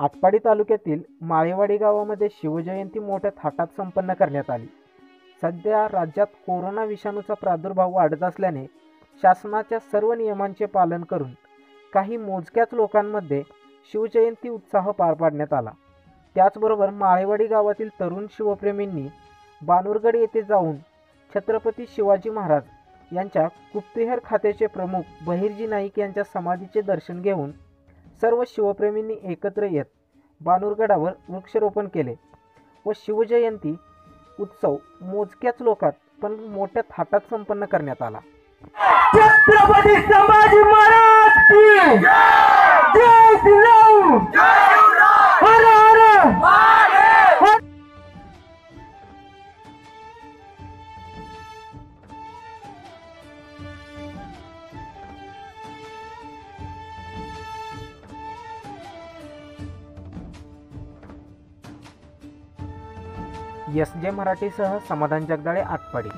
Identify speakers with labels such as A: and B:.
A: आटपाडी तालुक्यातील माळेवाडी गावामध्ये शिवजयंती मोठ्या थाटात संपन्न करण्यात आली। सध्या राज्यात कोरोना विषाणूचा प्रादुर्भाव वाढत असल्याने शासनाच्या सर्व नियमांचे पालन करून काही मोजक्याच लोकांमध्ये शिवजयंती उत्साह पार पाडण्यात आला। त्याचबरोबर माळेवाडी गावातील तरुण शिवप्रेमींनी बानुरगड येथे जाऊन छत्रपती शिवाजी महाराज यांच्या गुप्तहेर खात्याचे प्रमुख बहिर्जी नाईक यांच्या समाधीचे दर्शन घेऊन सर्व शिवप्रेमींनी एकत्र येत बानुरगडावर वृक्षारोपण केले व शिवजयंती उत्सव मोजक्याच लोकात पण मोठ्या थाटात संपन्न करण्यात आला।
B: छत्रपती शिवाजी महाराज की जय श्रीराम हर हर महादेव।
A: SJ मराठीसह समाधान जगदाळे, आटपाडी।